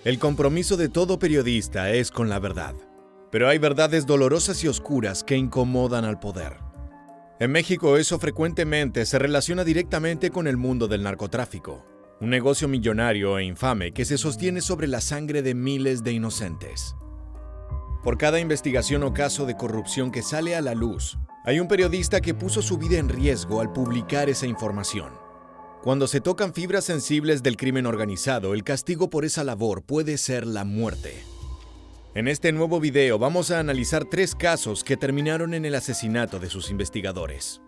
El compromiso de todo periodista es con la verdad. Pero hay verdades dolorosas y oscuras que incomodan al poder. En México eso frecuentemente se relaciona directamente con el mundo del narcotráfico, un negocio millonario e infame que se sostiene sobre la sangre de miles de inocentes. Por cada investigación o caso de corrupción que sale a la luz, hay un periodista que puso su vida en riesgo al publicar esa información. Cuando se tocan fibras sensibles del crimen organizado, el castigo por esa labor puede ser la muerte. En este nuevo video vamos a analizar 3 casos que terminaron en el asesinato de sus investigadores.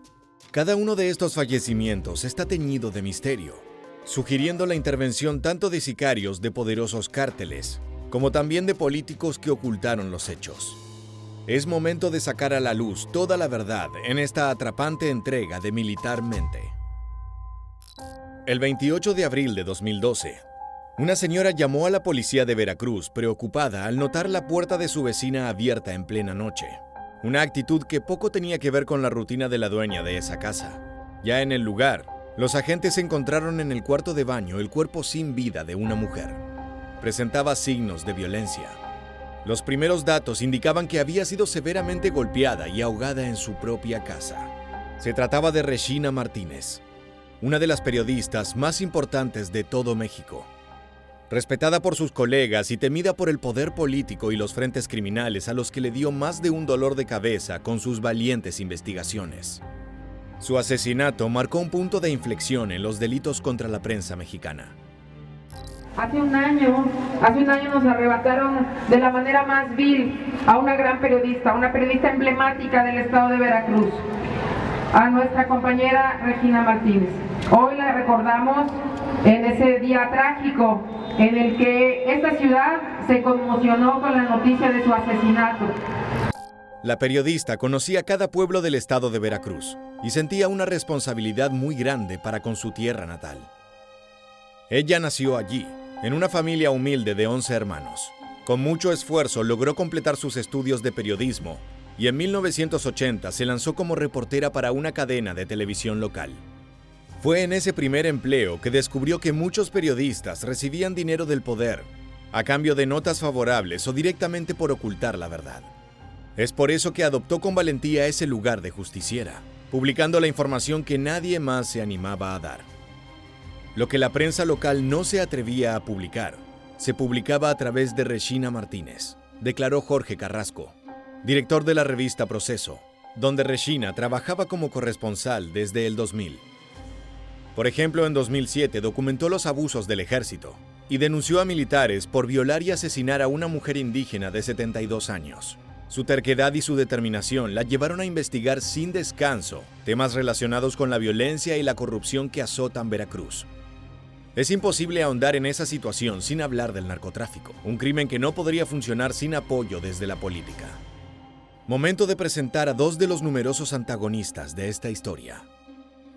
Cada uno de estos fallecimientos está teñido de misterio, sugiriendo la intervención tanto de sicarios de poderosos cárteles, como también de políticos que ocultaron los hechos. Es momento de sacar a la luz toda la verdad en esta atrapante entrega de Militarmente. El 28 de abril de 2012, una señora llamó a la policía de Veracruz preocupada al notar la puerta de su vecina abierta en plena noche. Una actitud que poco tenía que ver con la rutina de la dueña de esa casa. Ya en el lugar, los agentes encontraron en el cuarto de baño el cuerpo sin vida de una mujer. Presentaba signos de violencia. Los primeros datos indicaban que había sido severamente golpeada y ahogada en su propia casa. Se trataba de Regina Martínez, una de las periodistas más importantes de todo México. Respetada por sus colegas y temida por el poder político y los frentes criminales a los que le dio más de un dolor de cabeza con sus valientes investigaciones. Su asesinato marcó un punto de inflexión en los delitos contra la prensa mexicana. Hace un año nos arrebataron de la manera más vil a una gran periodista, una periodista emblemática del estado de Veracruz, a nuestra compañera Regina Martínez. Hoy la recordamos en ese día trágico en el que esta ciudad se conmocionó con la noticia de su asesinato. La periodista conocía cada pueblo del estado de Veracruz y sentía una responsabilidad muy grande para con su tierra natal. Ella nació allí, en una familia humilde de 11 hermanos. Con mucho esfuerzo logró completar sus estudios de periodismo y en 1980 se lanzó como reportera para una cadena de televisión local. Fue en ese primer empleo que descubrió que muchos periodistas recibían dinero del poder, a cambio de notas favorables o directamente por ocultar la verdad. Es por eso que adoptó con valentía ese lugar de justiciera, publicando la información que nadie más se animaba a dar. Lo que la prensa local no se atrevía a publicar, se publicaba a través de Regina Martínez, declaró Jorge Carrasco, director de la revista Proceso, donde Regina trabajaba como corresponsal desde el 2000. Por ejemplo, en 2007 documentó los abusos del ejército y denunció a militares por violar y asesinar a una mujer indígena de 72 años. Su terquedad y su determinación la llevaron a investigar sin descanso temas relacionados con la violencia y la corrupción que azotan Veracruz. Es imposible ahondar en esa situación sin hablar del narcotráfico, un crimen que no podría funcionar sin apoyo desde la política. Momento de presentar a 2 de los numerosos antagonistas de esta historia.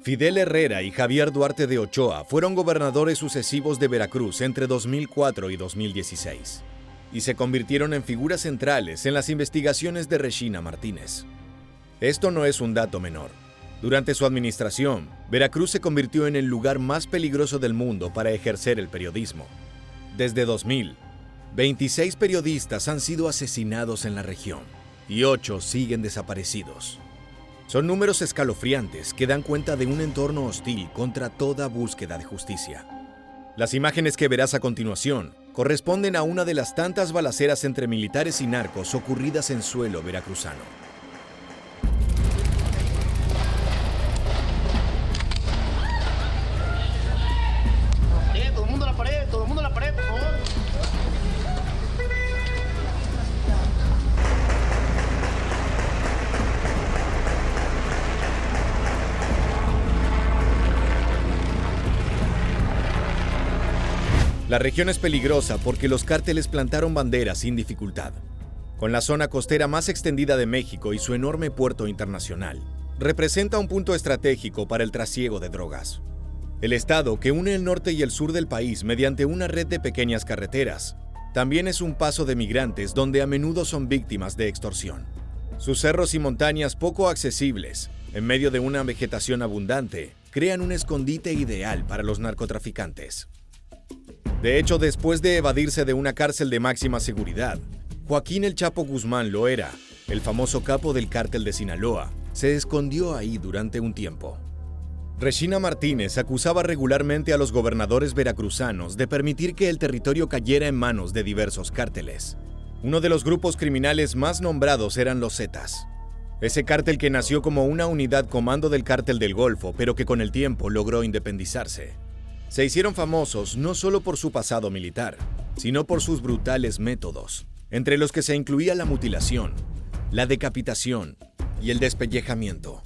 Fidel Herrera y Javier Duarte de Ochoa fueron gobernadores sucesivos de Veracruz entre 2004 y 2016, y se convirtieron en figuras centrales en las investigaciones de Regina Martínez. Esto no es un dato menor. Durante su administración, Veracruz se convirtió en el lugar más peligroso del mundo para ejercer el periodismo. Desde 2000, 26 periodistas han sido asesinados en la región y 8 siguen desaparecidos. Son números escalofriantes que dan cuenta de un entorno hostil contra toda búsqueda de justicia. Las imágenes que verás a continuación corresponden a una de las tantas balaceras entre militares y narcos ocurridas en suelo veracruzano. Todo el mundo a la pared, por favor. La región es peligrosa porque los cárteles plantaron banderas sin dificultad. Con la zona costera más extendida de México y su enorme puerto internacional, representa un punto estratégico para el trasiego de drogas. El estado, que une el norte y el sur del país mediante una red de pequeñas carreteras, también es un paso de migrantes donde a menudo son víctimas de extorsión. Sus cerros y montañas poco accesibles, en medio de una vegetación abundante, crean un escondite ideal para los narcotraficantes. De hecho, después de evadirse de una cárcel de máxima seguridad, Joaquín El Chapo Guzmán Loera, el famoso capo del cártel de Sinaloa, se escondió ahí durante un tiempo. Regina Martínez acusaba regularmente a los gobernadores veracruzanos de permitir que el territorio cayera en manos de diversos cárteles. Uno de los grupos criminales más nombrados eran los Zetas. Ese cártel que nació como una unidad comando del Cártel del Golfo, pero que con el tiempo logró independizarse. Se hicieron famosos no solo por su pasado militar, sino por sus brutales métodos, entre los que se incluía la mutilación, la decapitación y el despellejamiento.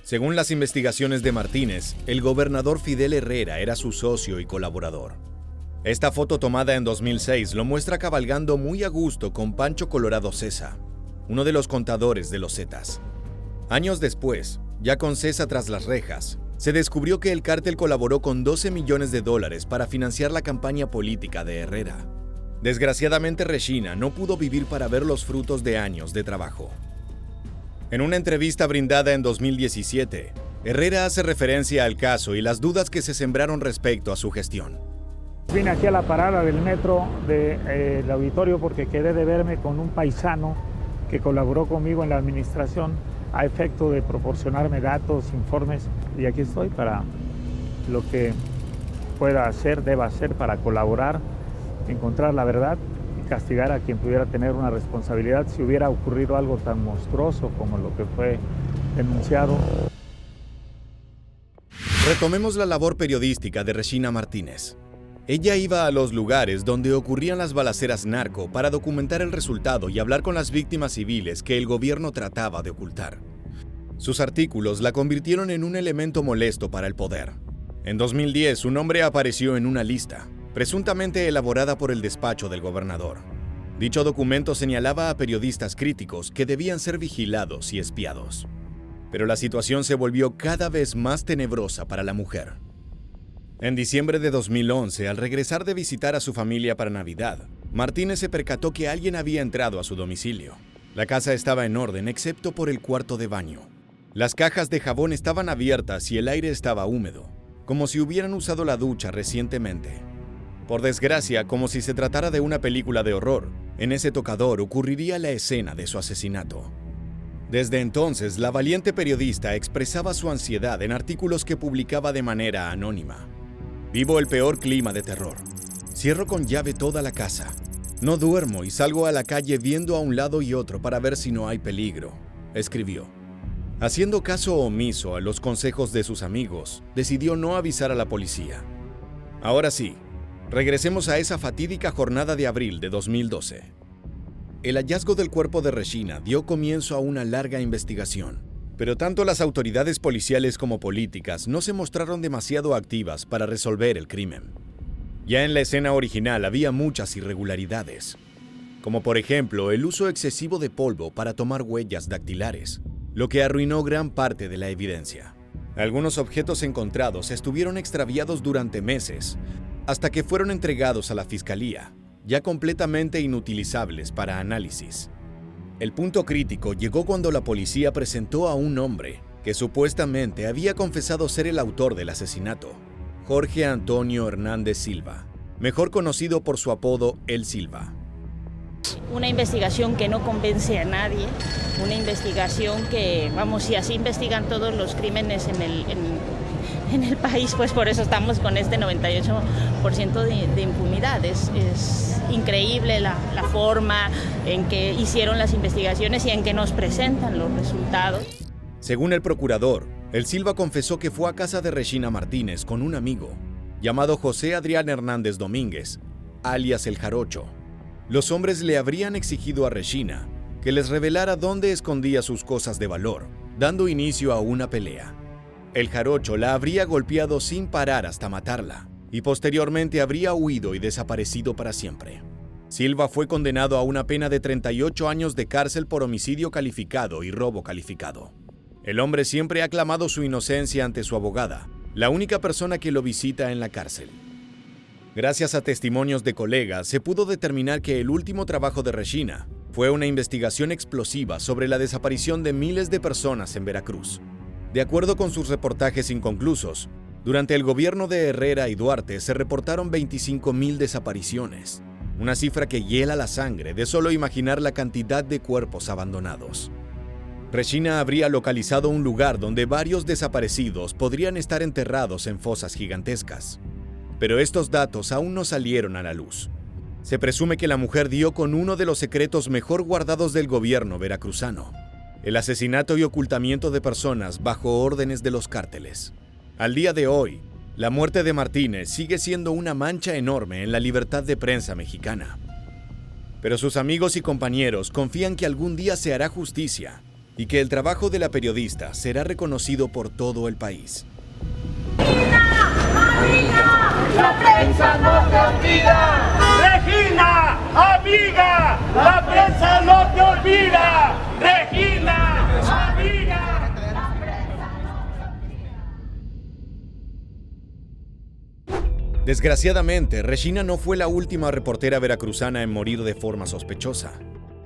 Según las investigaciones de Martínez, el gobernador Fidel Herrera era su socio y colaborador. Esta foto tomada en 2006 lo muestra cabalgando muy a gusto con Pancho Colorado Cesa, uno de los contadores de los Zetas. Años después, ya con Cesa tras las rejas, se descubrió que el cártel colaboró con $12 millones para financiar la campaña política de Herrera. Desgraciadamente, Regina no pudo vivir para ver los frutos de años de trabajo. En una entrevista brindada en 2017, Herrera hace referencia al caso y las dudas que se sembraron respecto a su gestión. Vine aquí a la parada del metro del auditorio porque quedé de verme con un paisano que colaboró conmigo en la administración a efecto de proporcionarme datos, informes, y aquí estoy para lo que pueda hacer, deba hacer para colaborar, encontrar la verdad y castigar a quien pudiera tener una responsabilidad si hubiera ocurrido algo tan monstruoso como lo que fue denunciado. Retomemos la labor periodística de Regina Martínez. Ella iba a los lugares donde ocurrían las balaceras narco para documentar el resultado y hablar con las víctimas civiles que el gobierno trataba de ocultar. Sus artículos la convirtieron en un elemento molesto para el poder. En 2010, su nombre apareció en una lista, presuntamente elaborada por el despacho del gobernador. Dicho documento señalaba a periodistas críticos que debían ser vigilados y espiados. Pero la situación se volvió cada vez más tenebrosa para la mujer. En diciembre de 2011, al regresar de visitar a su familia para Navidad, Martínez se percató que alguien había entrado a su domicilio. La casa estaba en orden, excepto por el cuarto de baño. Las cajas de jabón estaban abiertas y el aire estaba húmedo, como si hubieran usado la ducha recientemente. Por desgracia, como si se tratara de una película de horror, en ese tocador ocurriría la escena de su asesinato. Desde entonces, la valiente periodista expresaba su ansiedad en artículos que publicaba de manera anónima. Vivo el peor clima de terror. Cierro con llave toda la casa. No duermo y salgo a la calle viendo a un lado y otro para ver si no hay peligro, escribió. Haciendo caso omiso a los consejos de sus amigos, decidió no avisar a la policía. Ahora sí, regresemos a esa fatídica jornada de abril de 2012. El hallazgo del cuerpo de Regina dio comienzo a una larga investigación, pero tanto las autoridades policiales como políticas no se mostraron demasiado activas para resolver el crimen. Ya en la escena original había muchas irregularidades, como por ejemplo el uso excesivo de polvo para tomar huellas dactilares, lo que arruinó gran parte de la evidencia. Algunos objetos encontrados estuvieron extraviados durante meses, hasta que fueron entregados a la fiscalía, ya completamente inutilizables para análisis. El punto crítico llegó cuando la policía presentó a un hombre que supuestamente había confesado ser el autor del asesinato, Jorge Antonio Hernández Silva, mejor conocido por su apodo El Silva. Una investigación que no convence a nadie, una investigación que, vamos, si así investigan todos los crímenes en el país, pues por eso estamos con este 98% de impunidad. Es increíble la forma en que hicieron las investigaciones y en que nos presentan los resultados. Según el procurador, El Silva confesó que fue a casa de Regina Martínez con un amigo, llamado José Adrián Hernández Domínguez, alias El Jarocho. Los hombres le habrían exigido a Regina que les revelara dónde escondía sus cosas de valor, dando inicio a una pelea. El Jarocho la habría golpeado sin parar hasta matarla, y posteriormente habría huido y desaparecido para siempre. Silva fue condenado a una pena de 38 años de cárcel por homicidio calificado y robo calificado. El hombre siempre ha clamado su inocencia ante su abogada, la única persona que lo visita en la cárcel. Gracias a testimonios de colegas, se pudo determinar que el último trabajo de Regina fue una investigación explosiva sobre la desaparición de miles de personas en Veracruz. De acuerdo con sus reportajes inconclusos, Durante el gobierno de Herrera y Duarte se reportaron 25,000 desapariciones, una cifra que hiela la sangre de solo imaginar la cantidad de cuerpos abandonados. Regina habría localizado un lugar donde varios desaparecidos podrían estar enterrados en fosas gigantescas. Pero estos datos aún no salieron a la luz. Se presume que la mujer dio con uno de los secretos mejor guardados del gobierno veracruzano: el asesinato y ocultamiento de personas bajo órdenes de los cárteles. Al día de hoy, la muerte de Martínez sigue siendo una mancha enorme en la libertad de prensa mexicana. Pero sus amigos y compañeros confían que algún día se hará justicia y que el trabajo de la periodista será reconocido por todo el país. ¡La prensa no te olvida! ¡Regina, amiga! ¡La prensa no te olvida! ¡Regina, amiga! Desgraciadamente, Regina no fue la última reportera veracruzana en morir de forma sospechosa.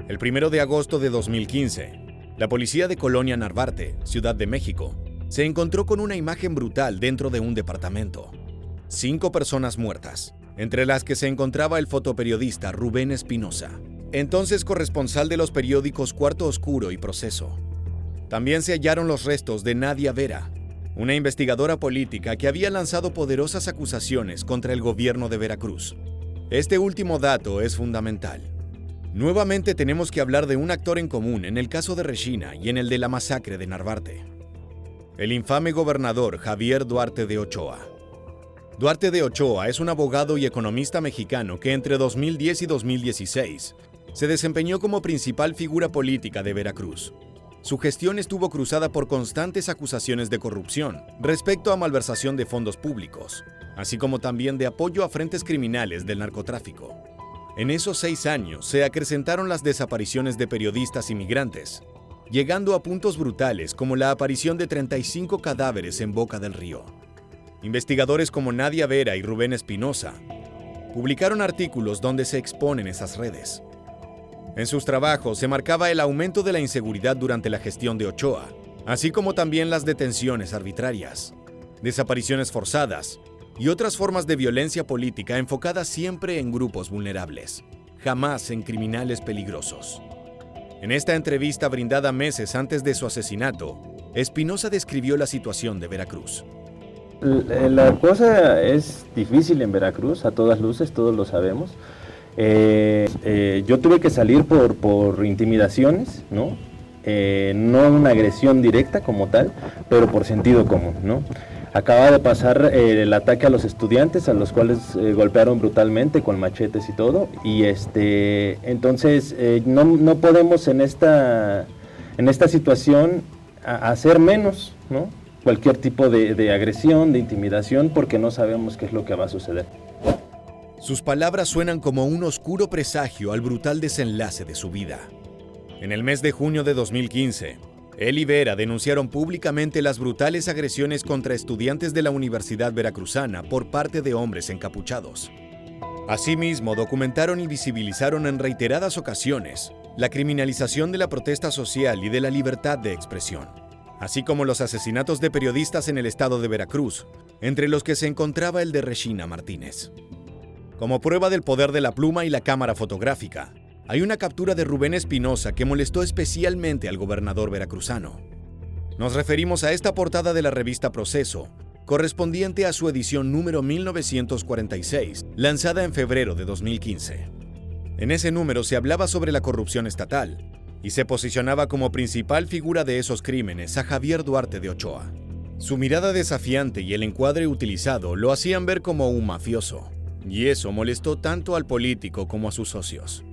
El 1 de agosto de 2015, la policía de Colonia Narvarte, Ciudad de México, se encontró con una imagen brutal dentro de un departamento. 5 personas muertas, entre las que se encontraba el fotoperiodista Rubén Espinosa, entonces corresponsal de los periódicos Cuarto Oscuro y Proceso. También se hallaron los restos de Nadia Vera, una investigadora política que había lanzado poderosas acusaciones contra el gobierno de Veracruz. Este último dato es fundamental. Nuevamente tenemos que hablar de un actor en común en el caso de Regina y en el de la masacre de Narvarte: el infame gobernador Javier Duarte de Ochoa. Duarte de Ochoa es un abogado y economista mexicano que entre 2010 y 2016 se desempeñó como principal figura política de Veracruz. Su gestión estuvo cruzada por constantes acusaciones de corrupción respecto a malversación de fondos públicos, así como también de apoyo a frentes criminales del narcotráfico. En esos 6 años se acrecentaron las desapariciones de periodistas y migrantes, llegando a puntos brutales como la aparición de 35 cadáveres en Boca del Río. Investigadores como Nadia Vera y Rubén Espinosa publicaron artículos donde se exponen esas redes. En sus trabajos se marcaba el aumento de la inseguridad durante la gestión de Ochoa, así como también las detenciones arbitrarias, desapariciones forzadas y otras formas de violencia política enfocadas siempre en grupos vulnerables, jamás en criminales peligrosos. En esta entrevista brindada meses antes de su asesinato, Espinosa describió la situación de Veracruz. La cosa es difícil en Veracruz, a todas luces, todos lo sabemos. Yo tuve que salir por intimidaciones, ¿no? No una agresión directa como tal, pero por sentido común, ¿no? Acaba de pasar el ataque a los estudiantes, a los cuales golpearon brutalmente con machetes y todo, y entonces no podemos en esta situación hacer menos, ¿no? Cualquier tipo de agresión, de intimidación, porque no sabemos qué es lo que va a suceder. Sus palabras suenan como un oscuro presagio al brutal desenlace de su vida. En el mes de junio de 2015, él y Vera denunciaron públicamente las brutales agresiones contra estudiantes de la Universidad Veracruzana por parte de hombres encapuchados. Asimismo, documentaron y visibilizaron en reiteradas ocasiones la criminalización de la protesta social y de la libertad de expresión, así como los asesinatos de periodistas en el estado de Veracruz, entre los que se encontraba el de Regina Martínez. Como prueba del poder de la pluma y la cámara fotográfica, hay una captura de Rubén Espinosa que molestó especialmente al gobernador veracruzano. Nos referimos a esta portada de la revista Proceso, correspondiente a su edición número 1946, lanzada en febrero de 2015. En ese número se hablaba sobre la corrupción estatal, y se posicionaba como principal figura de esos crímenes a Javier Duarte de Ochoa. Su mirada desafiante y el encuadre utilizado lo hacían ver como un mafioso, y eso molestó tanto al político como a sus socios.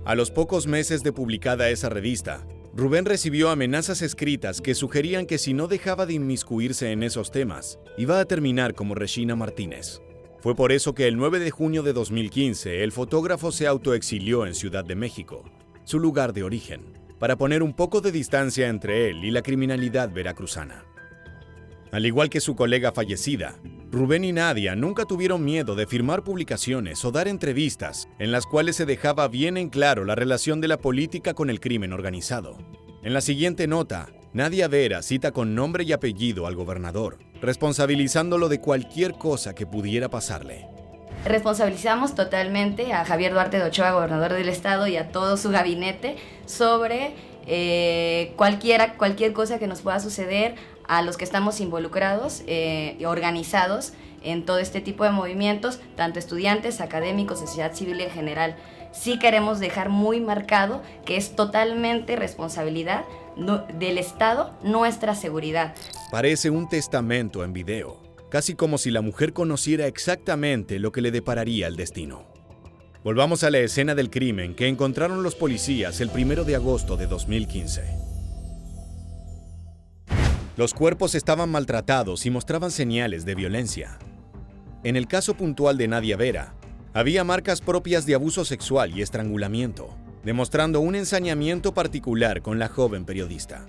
A los pocos meses de publicada esa revista, Rubén recibió amenazas escritas que sugerían que si no dejaba de inmiscuirse en esos temas, iba a terminar como Regina Martínez. Fue por eso que el 9 de junio de 2015 el fotógrafo se autoexilió en Ciudad de México, su lugar de origen, para poner un poco de distancia entre él y la criminalidad veracruzana. Al igual que su colega fallecida, Rubén y Nadia nunca tuvieron miedo de firmar publicaciones o dar entrevistas en las cuales se dejaba bien en claro la relación de la política con el crimen organizado. En la siguiente nota, Nadia Vera cita con nombre y apellido al gobernador, responsabilizándolo de cualquier cosa que pudiera pasarle. Responsabilizamos totalmente a Javier Duarte de Ochoa, gobernador del estado, y a todo su gabinete sobre cualquier cosa que nos pueda suceder a los que estamos involucrados y organizados en todo este tipo de movimientos, tanto estudiantes, académicos, sociedad civil en general. Sí queremos dejar muy marcado que es totalmente responsabilidad del Estado nuestra seguridad. Parece un testamento en video, casi como si la mujer conociera exactamente lo que le depararía el destino. Volvamos a la escena del crimen que encontraron los policías el 1 de agosto de 2015. Los cuerpos estaban maltratados y mostraban señales de violencia. En el caso puntual de Nadia Vera, había marcas propias de abuso sexual y estrangulamiento, demostrando un ensañamiento particular con la joven periodista.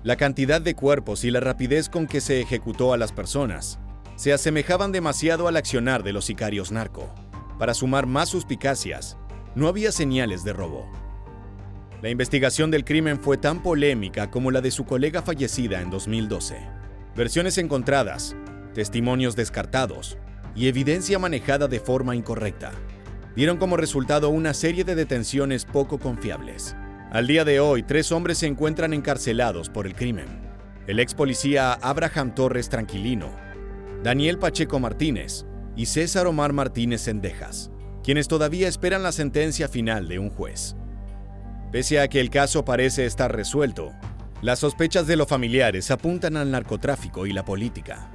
La cantidad de cuerpos y la rapidez con que se ejecutó a las personas se asemejaban demasiado al accionar de los sicarios narco. Para sumar más suspicacias, no había señales de robo. La investigación del crimen fue tan polémica como la de su colega fallecida en 2012. Versiones encontradas, testimonios descartados y evidencia manejada de forma incorrecta dieron como resultado una serie de detenciones poco confiables. Al día de hoy, 3 hombres se encuentran encarcelados por el crimen. El ex policía Abraham Torres Tranquilino, Daniel Pacheco Martínez y César Omar Martínez Cendejas, quienes todavía esperan la sentencia final de un juez. Pese a que el caso parece estar resuelto, las sospechas de los familiares apuntan al narcotráfico y la política.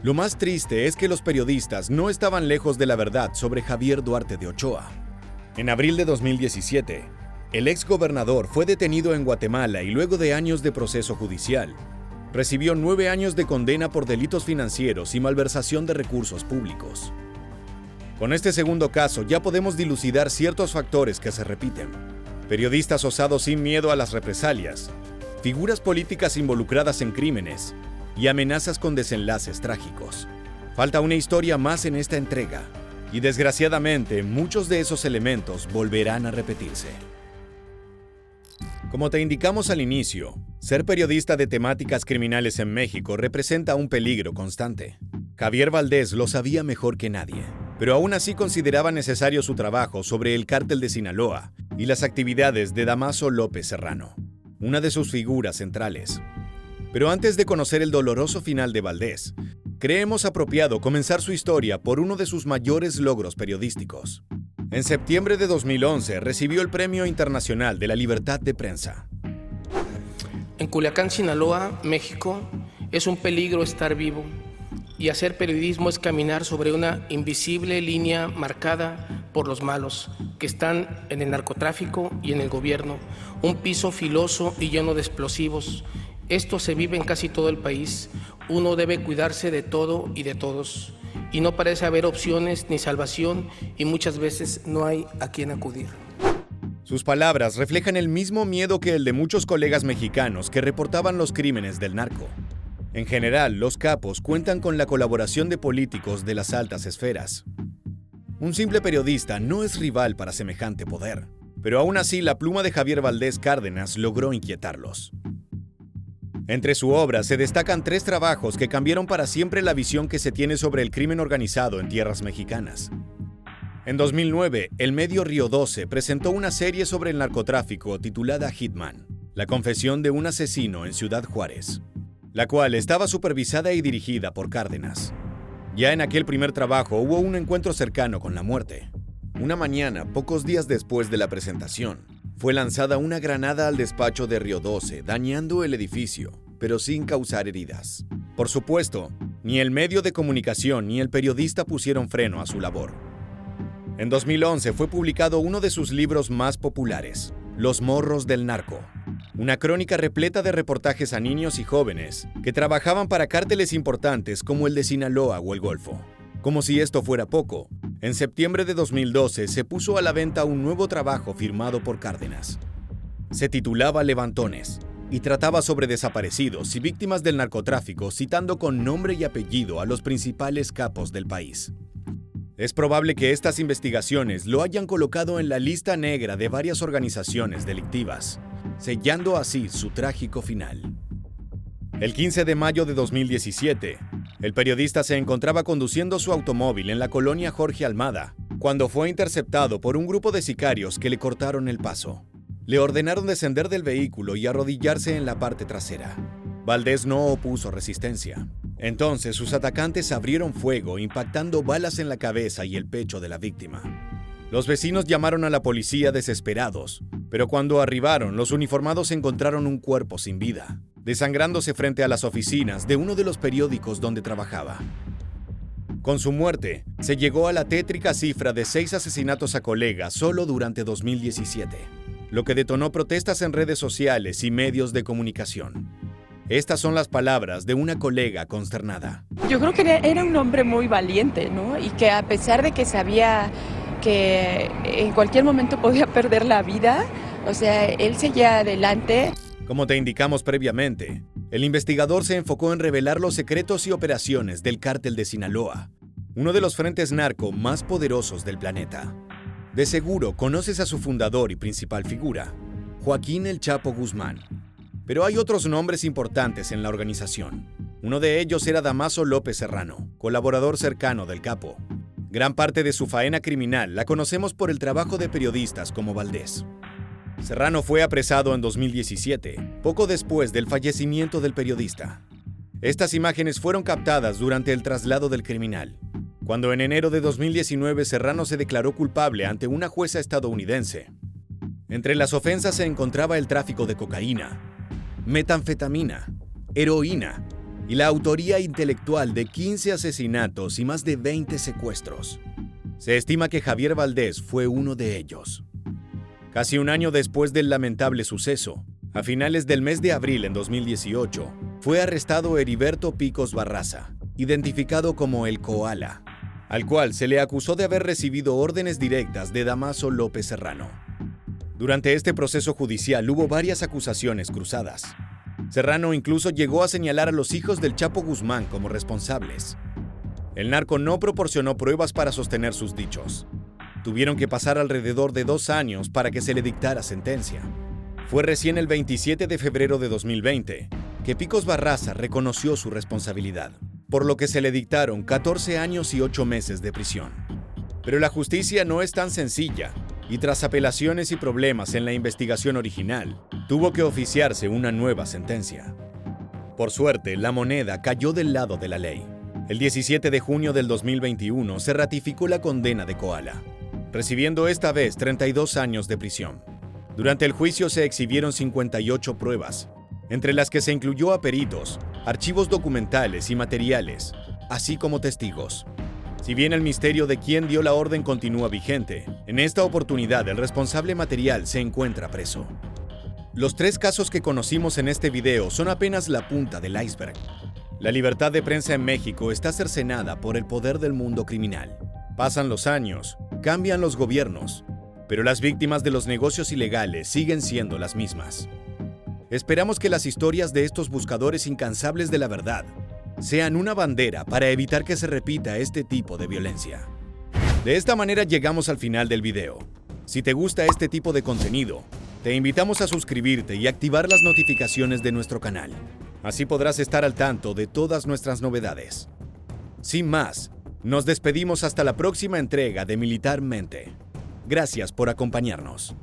Lo más triste es que los periodistas no estaban lejos de la verdad sobre Javier Duarte de Ochoa. En abril de 2017, el ex gobernador fue detenido en Guatemala y luego de años de proceso judicial, recibió 9 años de condena por delitos financieros y malversación de recursos públicos. Con este segundo caso ya podemos dilucidar ciertos factores que se repiten. Periodistas osados sin miedo a las represalias, figuras políticas involucradas en crímenes y amenazas con desenlaces trágicos. Falta una historia más en esta entrega, y desgraciadamente muchos de esos elementos volverán a repetirse. Como te indicamos al inicio, ser periodista de temáticas criminales en México representa un peligro constante. Javier Valdés lo sabía mejor que nadie, pero aún así consideraba necesario su trabajo sobre el cártel de Sinaloa y las actividades de Damaso López Serrano, una de sus figuras centrales. Pero antes de conocer el doloroso final de Valdés, creemos apropiado comenzar su historia por uno de sus mayores logros periodísticos. En septiembre de 2011 recibió el Premio Internacional de la Libertad de Prensa. En Culiacán, Sinaloa, México, es un peligro estar vivo, y hacer periodismo es caminar sobre una invisible línea marcada por los malos, que están en el narcotráfico y en el gobierno, un piso filoso y lleno de explosivos. Esto se vive en casi todo el país. Uno debe cuidarse de todo y de todos, y no parece haber opciones ni salvación, y muchas veces no hay a quién acudir. Sus palabras reflejan el mismo miedo que el de muchos colegas mexicanos que reportaban los crímenes del narco. En general, los capos cuentan con la colaboración de políticos de las altas esferas. Un simple periodista no es rival para semejante poder, pero aún así la pluma de Javier Valdés Cárdenas logró inquietarlos. Entre su obra se destacan 3 trabajos que cambiaron para siempre la visión que se tiene sobre el crimen organizado en tierras mexicanas. En 2009, el medio Río 12 presentó una serie sobre el narcotráfico titulada Hitman, la confesión de un asesino en Ciudad Juárez, la cual estaba supervisada y dirigida por Cárdenas. Ya en aquel primer trabajo hubo un encuentro cercano con la muerte. Una mañana, pocos días después de la presentación, fue lanzada una granada al despacho de Río 12, dañando el edificio, pero sin causar heridas. Por supuesto, ni el medio de comunicación ni el periodista pusieron freno a su labor. En 2011 fue publicado uno de sus libros más populares, Los morros del narco, una crónica repleta de reportajes a niños y jóvenes que trabajaban para cárteles importantes como el de Sinaloa o el Golfo. Como si esto fuera poco, en septiembre de 2012 se puso a la venta un nuevo trabajo firmado por Cárdenas. Se titulaba Levantones y trataba sobre desaparecidos y víctimas del narcotráfico, citando con nombre y apellido a los principales capos del país. Es probable que estas investigaciones lo hayan colocado en la lista negra de varias organizaciones delictivas. sellando así su trágico final. El 15 de mayo de 2017, el periodista se encontraba conduciendo su automóvil en la colonia Jorge Almada, cuando fue interceptado por un grupo de sicarios que le cortaron el paso. Le ordenaron descender del vehículo y arrodillarse en la parte trasera. Valdés no opuso resistencia. Entonces sus atacantes abrieron fuego, impactando balas en la cabeza y el pecho de la víctima. Los vecinos llamaron a la policía desesperados, pero cuando arribaron, los uniformados encontraron un cuerpo sin vida, desangrándose frente a las oficinas de uno de los periódicos donde trabajaba. Con su muerte, se llegó a la tétrica cifra de 6 asesinatos a colegas solo durante 2017, lo que detonó protestas en redes sociales y medios de comunicación. Estas son las palabras de una colega consternada. Yo creo que era un hombre muy valiente, ¿no? Y que a pesar de que sabía que en cualquier momento podía perder la vida, o sea, él seguía adelante. Como te indicamos previamente, el investigador se enfocó en revelar los secretos y operaciones del Cártel de Sinaloa, uno de los frentes narco más poderosos del planeta. De seguro conoces a su fundador y principal figura, Joaquín El Chapo Guzmán. Pero hay otros nombres importantes en la organización. Uno de ellos era Damaso López Serrano, colaborador cercano del capo. Gran parte de su faena criminal la conocemos por el trabajo de periodistas como Valdés. Serrano fue apresado en 2017, poco después del fallecimiento del periodista. Estas imágenes fueron captadas durante el traslado del criminal, cuando en enero de 2019 Serrano se declaró culpable ante una jueza estadounidense. Entre las ofensas se encontraba el tráfico de cocaína, metanfetamina, heroína y la autoría intelectual de 15 asesinatos y más de 20 secuestros. Se estima que Javier Valdés fue uno de ellos. Casi un año después del lamentable suceso, a finales del mes de abril en 2018, fue arrestado Heriberto Picos Barraza, identificado como el Koala, al cual se le acusó de haber recibido órdenes directas de Damaso López Serrano. Durante este proceso judicial hubo varias acusaciones cruzadas. Serrano incluso llegó a señalar a los hijos del Chapo Guzmán como responsables. El narco no proporcionó pruebas para sostener sus dichos. Tuvieron que pasar alrededor de 2 años para que se le dictara sentencia. Fue recién el 27 de febrero de 2020 que Picos Barraza reconoció su responsabilidad, por lo que se le dictaron 14 años y 8 meses de prisión. Pero la justicia no es tan sencilla, y tras apelaciones y problemas en la investigación original, tuvo que oficiarse una nueva sentencia. Por suerte, la moneda cayó del lado de la ley. El 17 de junio del 2021 se ratificó la condena de Koala, recibiendo esta vez 32 años de prisión. Durante el juicio se exhibieron 58 pruebas, entre las que se incluyó a peritos, archivos documentales y materiales, así como testigos. Si bien el misterio de quién dio la orden continúa vigente, en esta oportunidad el responsable material se encuentra preso. Los 3 casos que conocimos en este video son apenas la punta del iceberg. La libertad de prensa en México está cercenada por el poder del mundo criminal. Pasan los años, cambian los gobiernos, pero las víctimas de los negocios ilegales siguen siendo las mismas. Esperamos que las historias de estos buscadores incansables de la verdad sean una bandera para evitar que se repita este tipo de violencia. De esta manera llegamos al final del video. Si te gusta este tipo de contenido, te invitamos a suscribirte y activar las notificaciones de nuestro canal. Así podrás estar al tanto de todas nuestras novedades. Sin más, nos despedimos hasta la próxima entrega de Militarmente. Gracias por acompañarnos.